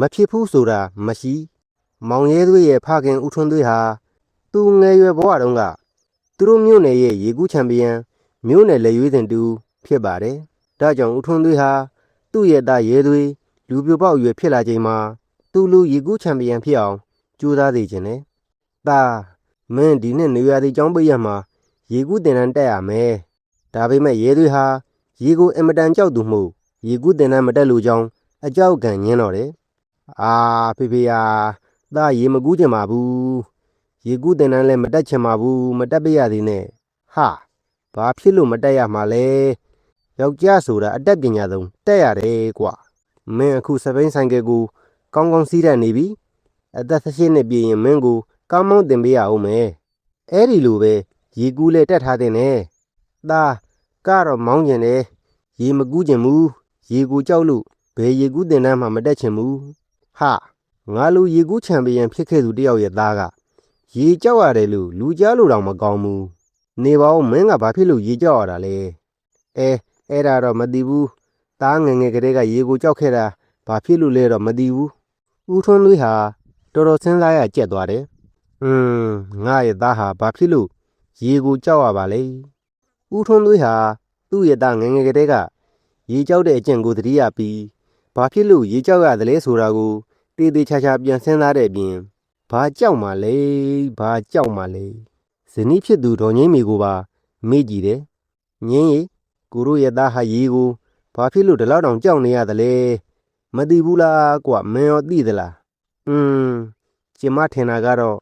မဖြစ်ဘူးဆိုတာမရှိမောင်ရဲသွေးရဲ့ဖခင်ဦးထွန်းသွေးဟာသူငယ်ရွယ်ဘဝတုန်းကသူတို့မြို့နယ်ရဲ့ရေကူးချန်ပီယံမြို့နယ်လက်ရွေးစင်တူဖြစ်ပါတယ်ဒါကြောင့်ဦးထွန်းသွေးဟာသူ့ရဲ့သားရဲသွေးလူပြိုပေါက်ရွယ်ဖြစ်လာချိန်မှာသူလူရေကူးချန်ပီယံဖြစ်အောင်ကြိုးစားစေခြင်းနဲ့သားမင်းဒီနှစ်နေရာဒီကျောင်းပိတ်ရမှာရေကူးတင်တန်းတက်ရမယ်ဒါပေမဲ့ရဲသွေးဟာရေကိုအင်မတန်ကြောက်သူမှုရေကူးတင်တန်းမတက်လို့ကြောင်းအကြောက်ကံညင်းတော့တယ်အာဖေဖေယာသားရေမကူးချင်ပါဘူးရေကူးတင်တန်းလည်းမတက်ချင်ပါဘူးမတက်ပြရသေးနဲ့ဟာဘာဖြစ်လို့မတက်ရမှာလဲယောက်ျားဆိုတာအတက်ပညာဆုံးတက်ရတယ်ကွာမင်းအခုစပိန်ဆိုင်ကယ်ကိုကောင်းကောင်းစီးရနေပြီအသက်18နှစ်ပြည့်ရင်မင်းကိုကောင်းမောင်းတင်ပေးရအောင်မယ်အဲ့ဒီလိုပဲရေကူးလဲတက်ထားတဲ့နဲ့သားကတော့မောင်းကျင်တယ်ရေမကူးချင်ဘူးရေကိုကြောက်လို့ဘယ်ရေကူးတင်တန်းမှမတက်ချင်ဘူးဟာငါလိုရေကူးချန်ပီယံဖြစ်ခဲ့သူတယောက်ရဲ့သားကရေကြောက်ရတယ်လို့လူကြားလို့တောင်မကောင်းဘူးနေပါဦးမင်းကဘာဖြစ်လို့ရေကြောက်ရတာလဲအဲ့ဒါတော့မသိဘူးသားငယ်ငယ်ကလေးကရေကိုကြောက်ခဲ့တာဘာဖြစ်လို့လဲတော့မသိဘူးဦးထွန်းသွေးဟာတော်တော်စဉ်းစားရကြက်သွားတယ်ငါရဲ့သားဟာဘာဖြစ်လို့ရေကိုကြောက်ရပါလဲဦးထွန်းသွေးဟာသူ့ရဲ့သားငယ်ငယ်ကလေးကရေကြောက်တဲ့အကျင့်ကိုသတိရပြီးဘာဖြစ်လို့ရေကြောက်ရသလဲဆိုတာကိုတေးသေးချာချာပြန်စဉ်းစားတဲ့အပြင်ဘာကြောက်မှလဲဇနီးဖြစ်သူဒေါ်ငိမ့်မီကိုပါမေ့ကြည့်တယ်ငင်းရီကိုတို့ရဲ့သားဟာရေကိုဘာဖြစ်လို့ဒီလောက်တောင်ကြောက်နေရသလဲမသိဘူးလားကွမင်းရောသိသလားကျမထင်တာကတော့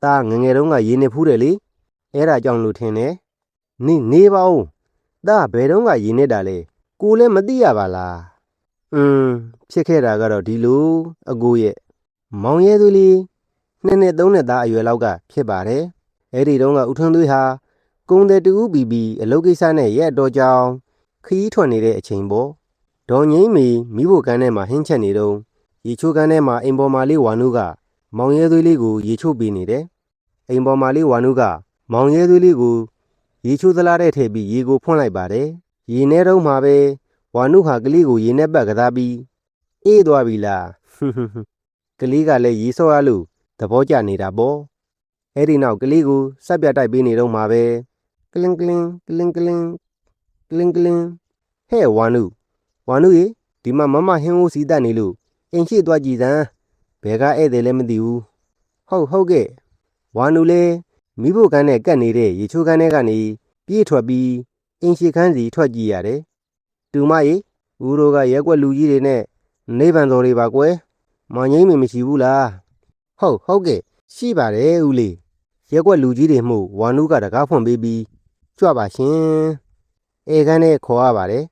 သားငငယ်တုန်းကရေနေဖူးတယ်လေအဲ့ဒါကြောင့်လို့ထင်တယ်နေပါဦးသားဘယ်တုန်းကရေနေတာလဲကိုလည်းမသိရပါလားဖြစ်ခဲ့တာကတော့ဒီလိုအကိုရဲ့မောင်ရဲသွေးလေး2နှစ်3နှစ်သားအရွယ်လောက်ကဖြစ်ပါတယ်အဲ့ဒီတုန်းကဦးထွန်းသွေးဟာကုန်းတဲ့တူပြီးပြီးအလုပ်ကိစ္စနဲ့ရက်တော်ကြောင်ခရီးထွက်နေတဲ့အချိန်ပေါ့ဒေါ်ငိမ့်မီမိဖို့ကန်းထဲမှာဟင်းချက်နေတော့ရေချိုးကန်းထဲမှာအိမ်ပေါ်မှာလေးဝါနုကမောင်ရဲသွေးလေးကိုရေချိုးပေးနေတယ်အိမ်ပေါ်မှာလေးဝါနုကမောင်ရဲသွေးလေးကိုရေချိုးသလားတဲ့ထည့်ပြီးရေကိုဖွင့်လိုက်ပါတယ်ရေထဲတုံးမှာပဲဝါနုဟာကလေးကိုရေနဲ့ပတ်ကစားပြီးအေးသွားပြီလားကလေးကလည်းရေဆော့ရလို့သဘောကျနေတာပေါ့အဲ့ဒီနောက်ကလေးကိုစက်ပြတိုက်ပေးနေတော့မှာပဲကလင်းကလင်းကလင်းကလင်းကလင်းကလင်းဟဲ့ဝါနုရေဒီမှာမမဟင်းဦးစီးတက်နေလို့အိမ်ရှိသွားကြည့်စမ်းဘယ်ကဧည့်သည်လဲမသိဘူးဟုတ်ကဲ့ဝါနုလဲမိဖို့ကန်းနဲ့ကတ်နေတဲ့ရေချိုးကန်းထဲကနေပြေးထွက်ပြီးအိမ်ရှိခန်းစီထွက်ကြည့်ရတယ်တူမရေဦးတို့ကရက်ွက်လူကြီးတွေနဲ့နေဗန်တော်တွေပါကွယ်မောင်ငိမ့်မမရှိဘူးလားဟုတ်ကဲ့ရှိပါတယ်ဦးလေးရက်ွက်လူကြီးတွေမှုဝါနုကတကားဖွင့်ပေးပြီးကြွပါရှင်ဧကန်းနဲ့ခေါ်ရပါတယ်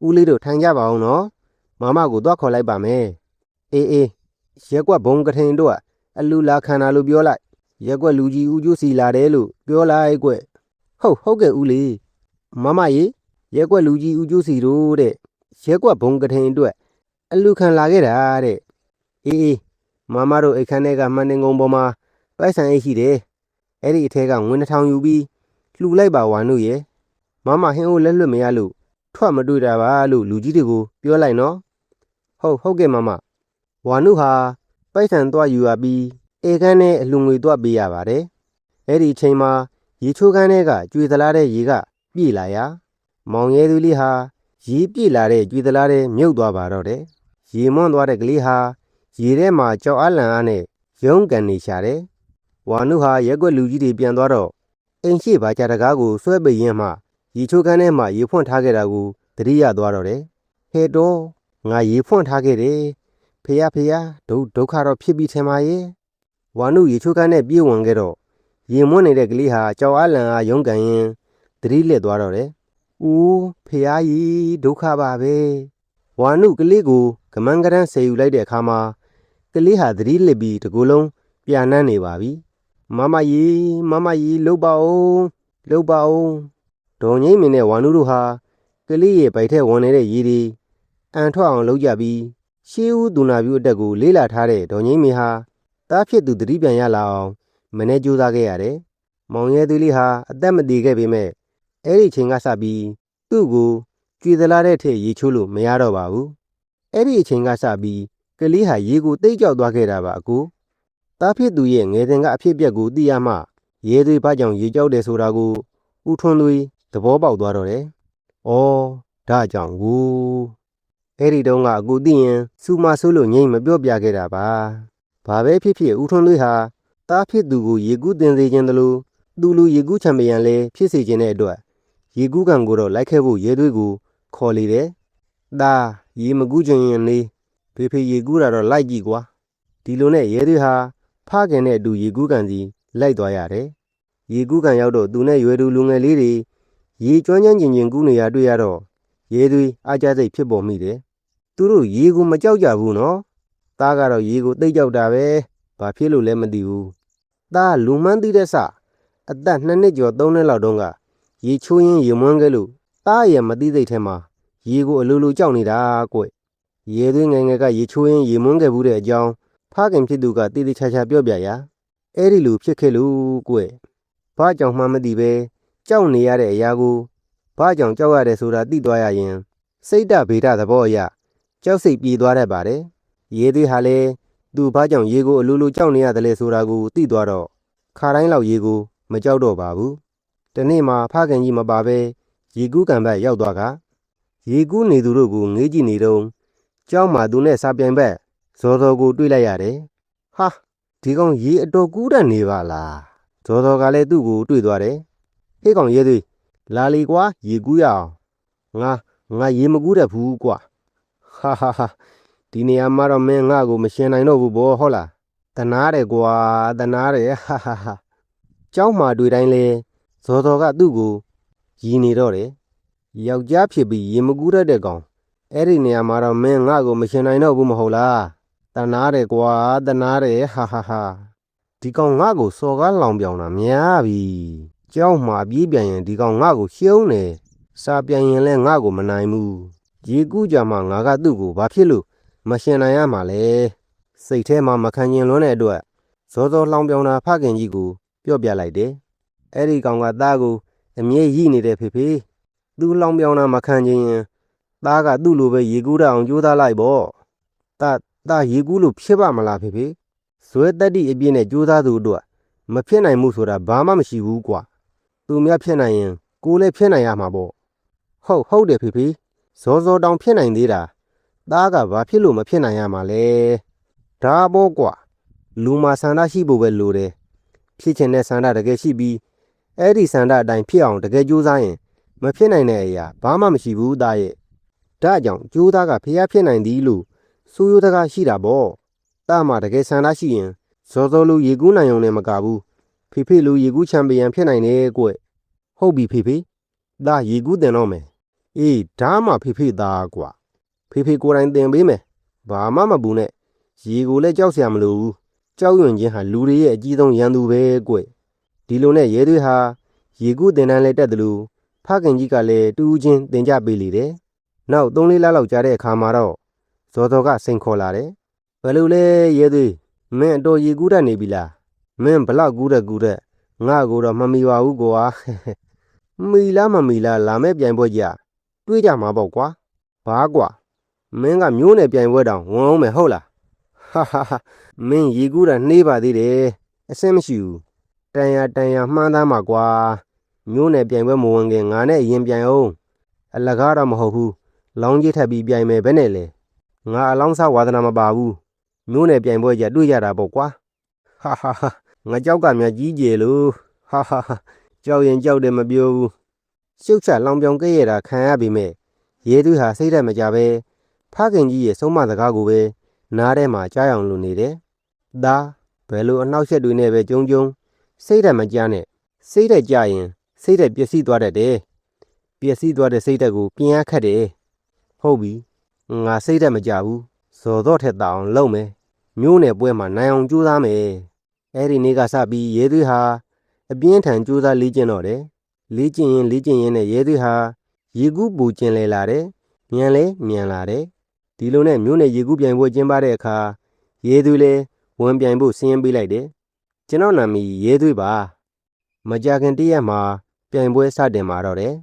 ဦးလေးတို့ထိုင်ကြပါအောင်နော်မမကိုသွားခေါ်လိုက်ပါမယ်အေးရက်ွက်ဘုံကထိန်တို့အလူလာခံတာလို့ပြောလိုက်ရက်ွက်လူကြီးဦးကျိုးစီလာတယ်လို့ပြောလိုက်ကွဟုတ်ကဲ့ဦးလေးမမရေရက်ွက်လူကြီးဦးကျိုးစီတို့တဲ့ရက်ွက်ဘုံကထိန်အတွက်အလူခံလာခဲ့တာတဲ့အေးမမတို့အိတ်ခမ်းထဲကမှန်တင်ကုန်းပေါ်မှာပိုက်ဆံအိတ်ရှိတယ်အဲ့ဒီအထက်ကငွေ2000ယူပြီးလှူလိုက်ပါဝါနုရဲ့မမဟင်းအိုးလက်လွတ်မရလို့ထွက်မတွေ့တာပါလို့လူကြီးတွေကိုပြောလိုက်နော်ဟုတ်ကဲ့မမဝါနုဟာပိုက်ဆံသွားယူရပြီးဧကန်းနဲ့အလှငွေသွားပေးရပါတယ်အဲ့ဒီအချိန်မှာရေချိုးကန်းထဲကကျွေသလားတဲ့ရေကပြေးလာရာမောင်ရဲသူလေးဟာရေပြေးလာတဲ့ကျွေသလားတဲ့မြုပ်သွားပါတော့တယ်ရေမွန်းသွားတဲ့ကလေးဟာရေထဲမှာကြောက်အားလန့်အားနဲ့ရုန်းကန်နေရှာတယ်ဝါနုဟာရက်ွက်လူကြီးတွေပြန်သွားတော့အိမ်ရှိဘာကြတကားကိုဆွဲပိတ်ရင်းမှရေချိုးကန်းထဲမှာရေဖွင့်ထားခဲ့တာကိုသတိရသွားတော့တယ်ဟဲ့တော့ငါရေဖွင့်ထားခဲ့တယ်ဖေယဒုက္ခတော့ဖြစ်ပြီးထင်ပါရဲ့ဝါနုရေချိုးကန်းနဲ့ပြေးဝင်ခဲ့တော့ရေမွန်းနေတဲ့ကလေးဟာကြောက်အားလန့်အားရုန်းကန်ရင်းသတိလစ်သွားတော့တယ်ဦးဖေယကြီးဒုက္ခပါပဲဝါနုကလေးကိုကမန်းကရန်းဆယ်ယူလိုက်တဲ့အခါမှာကလေးဟာသတိလစ်ပြီးတကူလုံးပြာနှမ်းနေပါပြီမမကြီးလှုပ်ပါဦးဒေါ်ငိမ့်မင်းနဲ့ဝါနုတို့ဟာကလေးရဲ့ဗိုက်ထဲဝင်နေတဲ့ရေတွေအန်ထွက်အောင်လုပ်ကြပြီးရှေးဦးသူနာပြုအတက်ကိုလေးလာထားတဲ့ဒေါ်ငိမ့်မင်းဟာတားဖြစ်သူသတိပြန်ရလာအောင်မနေ့ကြိုးစားခဲ့ရတယ်မောင်ရဲသွေးလေးဟာအသက်မတည်ခဲ့ပေမဲ့အဲ့ဒီချိန်ကစပြီးသူ့ကိုကြွေသလားတဲ့ထည့်ရေချိုးလို့မရတော့ပါဘူးအဲ့ဒီအချိန်ကစပြီး ကလေးဟာရေကိုတိတ်ကြောက်သွားခဲ့တာပါအကိုတားဖြစ်သူရဲ့ငယ်စဉ်ကအဖြစ်အပျက်ကိုသိရမှရဲသွေးဘာကြောင့်ရေကြောက်တယ်ဆိုတာကိုဦးထွန်းသွေးသဘောပေါက်သွားတော့တယ်။အော်ဒါကြောင့်ကိုအဲ့ဒီတုန်းကအကိုသိရင်စူမဆိုးလို့ငိမ့်မပြောပြခဲ့တာပါ။ဘာပဲဖြစ်ဖြစ်ဦးထွန်းသွေးဟာတားဖြစ်သူကိုရေကူးတင်စေခြင်းတလို့သူလူရေကူးချန်ပီယံလည်းဖြစ်စေခြင်းတဲ့အတွက်ရေကူးကန်ကိုတော့လိုက်ခဲ့ဖို့ရဲသွေးကိုခေါ်လေတယ်။ဒါရေမကူးချင်ရင်နေဖေဖေရေကူးတာတော့လိုက်ကြည့်ကွာဒီလိုနဲ့ရဲသွေးဟာဖခင်နဲ့အတူရေကူးကန်စီလိုက်သွားရတယ်။ရေကူးကန်ရောက်တော့သူနဲ့ရွယ်သူလူငယ်လေးတွေရေကျွမ်းကျင်ကျင်ကူးနေရတွေ့ရတော့ရဲသွေးအားကြစိတ်ဖြစ်ပေါ်မိတယ်။သူတို့ရေကိုမကြောက်ကြဘူးနော်။သားကတော့ရေကိုသိကြောက်တာပဲ။ဘာဖြစ်လို့လဲမသိဘူး။သားလူမှန်းသိတဲ့စအသက်2နှစ်ကျော်3နှစ်လောက်တုန်းကရေချိုးရင်းရေမွန်းခဲ့လို့သားရဲ့မသိသိထဲမှာရေကိုအလိုလိုကြောက်နေတာကွ။ရဲသွေးငယ်ငယ်ကရေချိုးရင်းရေမွန်းခဲ့ဘူးတဲ့အကြောင်းဖခင်ဖြစ်သူကတည်တည်ချာချာပြောပြရာအဲ့ဒီလိုဖြစ်ခဲ့လို့ကွဘာကြောင့်မှမသိပဲကြောက်နေရတဲ့အရာကိုဘာကြောင့်ကြောက်ရတယ်ဆိုတာသိသွားရရင်စိတ်ဓာတ်ဗေဒသဘောအရကြောက်စိတ်ပြေသွားတတ်ပါတယ်ရဲသွေးဟာလည်းသူဘာကြောင့်ရေကိုအလိုလိုကြောက်နေရတယ်လဲဆိုတာကိုသိသွားတော့ခါတိုင်းလောက်ရေကိုမကြောက်တော့ပါဘူးတနေ့မှဖခင်ကြီးမပါပဲရေကူးကန်ဘက်ရောက်သွားကရေကူးနေသူတို့ကိုငေးကြည့်နေတော့ကျောင်းမှာသူနဲ့စာပြိုင်ဘက်ဇော်ဇော်ကိုတွေ့လိုက်ရတယ်ဟာဒီကောင်ရေအတော်ကူးတတ်နေပါလားဇော်ဇော်ကလည်းသူ့ကိုတွေ့သွားတယ်ဟေးကောင်ရဲသွေးလာလီကွာရေကူးရအောင်ငါရေမကူးတတ်ဘူးကွာဟာဒီနေရာမှာတော့မင်းငါ့ကိုမရှင်နိုင်တော့ဘူးဘောဟုတ်လားတနာတယ်ကွာတနာတယ်ဟာကျောင်းမှာတွေ့တိုင်းလဲဇော်ဇော်ကသူ့ကိုရီနေတော့တယ်ယောက်ျားဖြစ်ပြီးရေမကူးတတ်တဲ့ကောင်အဲ့ဒီနေရာမှာတော့မင်းငါ့ကိုမရှင်နိုင်တော့ဘူးမဟုတ်လားတနာတယ်ကွာတနာတယ်ဟာဒီကောင်ငါ့ကိုစော်ကားလောင်ပြောင်တာများပြီကျောင်းမှာပြေးပြန်ရင်ဒီကောင်ငါ့ကိုရှုံးတယ်စာပြန်ရင်လည်းငါ့ကိုမနိုင်ဘူးရေကူးကြမှာငါကသူ့ကိုဘာဖြစ်လို့မရှင်နိုင်ရမှာလဲစိတ်ထဲမှာမခံကျင်လွန်းတဲ့အတွက်ဇော်ဇော်လောင်ပြောင်တာဖခင်ကြီးကိုပြောပြလိုက်တယ်အဲ့ဒီကောင်ကသားကိုအမြဲရိနေတဲ့ဖေဖေသူလောင်ပြောင်တာမခံကျင်ရင်သားကသူ့လိုပဲရေကူးတတ်အောင်ကြိုးစားလိုက်ပေါ့သားရေကူးလို့ဖြစ်ပါမလားဖေဖေဇွဲတက်တိအပြည့်နဲ့ကြိုးစားသူအတွက်မဖြစ်နိုင်မှုဆိုတာဘာမှမရှိဘူးကွာသူများဖြစ်နိုင်ရင်ကိုလည်းဖြစ်နိုင်ရမှာပေါ့ဟုတ်တယ်ဖေဖေဇော်ဇော်တောင်ဖြစ်နိုင်သေးတာသားကဘာဖြစ်လို့မဖြစ်နိုင်ရမှာလဲဒါပေါ့ကွာလူမှာဆန္ဒရှိဖို့ပဲလိုတယ်ဖြစ်ချင်တဲ့ဆန္ဒတကယ်ရှိပြီးအဲ့ဒီဆန္ဒအတိုင်းဖြစ်အောင်တကယ်ကြိုးစားရင်မဖြစ်နိုင်တဲ့အရာဘာမှမရှိဘူးသားရဲ့ဒါကြောင့်ကြိုးသားကဖျားဖြစ်နိုင်သည်လို့ဆိုးရိုးတကားရှိတာပေါ့သားမှတကယ်ဆန္ဒရှိရင်ဇော်ဇော်လူရေကူးနိုင်ုံနဲ့မကဘူးဖေဖေလူရေကူးချန်ပီယံဖြစ်နိုင်တယ်ကွဟုတ်ပြီဖေဖေသားရေကူးတင်တော့မယ်အေးဒါမှဖေဖေသားကွာဖေဖေကိုယ်တိုင်တင်ပေးမယ်ဘာမှမပူနဲ့ရေကိုလည်းကြောက်စရာမလိုဘူးကြောက်ရွံ့ခြင်းဟာလူတွေရဲ့အကြီးဆုံးရန်သူပဲကွဒီလိုနဲ့ရဲသွေးဟာရေကူးတင်တန်းလဲတက်တယ်လို့ဖခင်ကြီးကလည်းတူးချင်းတင်ကြပေးလေတယ်နောက်3-4လလောက်ကြာတဲ့အခါမှာတော့ဇော်ဇော်ကစိန်ခေါ်လာတယ်ဘယ်လိုလဲရဲသွေးမင်းအတော်ရေကူးတတ်နေပြီလားမင်းဘလောက်ကူးတဲ့ငါ့ကိုတော့မမီပါဘူးကွာမီလားမမီလားလာမဲ့ပြိုင်ပွဲကြတွေးကြမှာပေါ့ကွာဘာကွာမင်းကမျိုးနယ်ပြိုင်ပွဲတောင်ဝင်အောင်မယ်ဟုတ်လားဟာမင်းရေကူးတာနှေးပါသေးတယ်အဆင်မရှိဘူးတန်ရမှန်းသားမှာကွာမျိုးနယ်ပြိုင်ပွဲမဝင်ခင်ငါနဲ့ရင်ပြိုင်အောင်အလကားတော့မဟုတ်ဘူးလောင်းကြီးထပ်ပြီးပြိုင်မယ်ဘယ်နဲ့လဲငါအလောင်းစားဝါသနာမပါဘူးမျိုးနယ်ပြိုင်ပွဲကြတွေ့ကြတာပေါ့ကွာဟာငါကြောက်ကများကြီးကျယ်လို့ဟာကြောက်ရင်ကြောက်တယ်မပြောဘူးရှုပ်ချက်လောင်ပြောင်ခဲ့ရတာခံရပြီမဲ့ရဲသွေးဟာစိတ်ဓာတ်မကြပဲဖခင်ကြီးရဲ့ဆုံးမစကားကိုပဲနားထဲမှာကြားအောင်လုပ်နေတယ်ဒါဘယ်လိုအနှောက်အယှက်တွေနဲ့ပဲကြုံစိတ်ဓာတ်မကြနဲ့စိတ်ဓာတ်ကြရင်စိတ်ဓာတ်ပျက်စီးသွားတတ်တယ်ပျက်စီးသွားတဲ့စိတ်ဓာတ်ကိုပြင်ရခတ်တယ်ဟုတ်ပြီငါစိတ်ဓာတ်မကြဘူးဇော်တော့ထက်တောင်လုံမယ်မျိုးနယ်ပွဲမှာနိုင်အောင်ကြိုးစားမယ်အဲ့ဒီနေ့ကစပြီးရဲသွေးဟာအပြင်းထန်ကြိုးစားလေ့ကျင့်တော့တယ်လေ့ကျင့်ရင်နဲ့ရဲသွေးဟာရေကူးပူကျင်လေလာတယ်မြန်လာတယ်ဒီလိုနဲ့မျိုးနယ်ရေကူးပြိုင်ပွဲကျင်းပတဲ့အခါရဲသွေးလည်းဝင်ပြိုင်ဖို့စီးရင်ပေးလိုက်တယ်ကျွန်တော်နာမည်ရဲသွေးပါမကြခင်တရက်မှာပြိုင်ပွဲစတင်มาတော့တယ်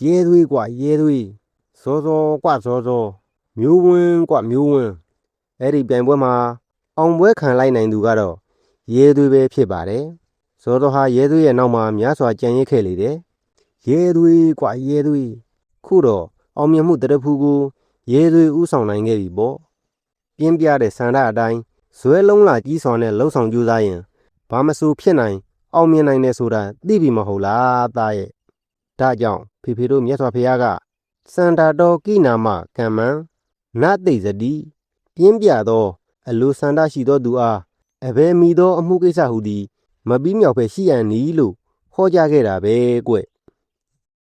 ရဲသွေးကွာရဲသွေးဇောဇောကွာဇောဇောမျိုးဝင်းကွာမျိုးဝင်း အဲ့ဒီပြိုင်ပွဲမှာအောင်ပွဲခံလိုက်နိုင်သူကတော့ရဲသွေးပဲဖြစ်ပါတယ်ဇော်တော်ဟာရဲသွေးရဲ့နောက်မှာများစွာကြံ့ရစ်ခဲ့လေတယ်ရဲသွေးကွာရဲသွေးခုတော့အောင်မြင်မှုတရဖူးကိုရဲသွေးဥဆောင်နိုင်ခဲ့ပြီပေါ့ပြင်းပြတဲ့ဆန္ဒအတိုင်းဇွဲလုံးလာကြီးစွာနဲ့လှုပ်ဆောင်ကြိုးစားရင်ဘာမဆိုဖြစ်နိုင်အောင်မြင်နိုင်တယ်ဆိုတာသိပြီမဟုတ်လားသားရဲ့ဒါကြောင့်ဖေဖေတို့မြတ်စွာဘုရားကစန္ဒာတော်ကိနာမကမ္မံနသိစတိပြင်းပြသောအလိုဆန္ဒရှိသောသူအားအဘယ်မီသောအမှုကိစ္စဟူသည်မပြီးမြောက်ပဲရှိရန်နီလို့ဟောကြားခဲ့တာပဲကွ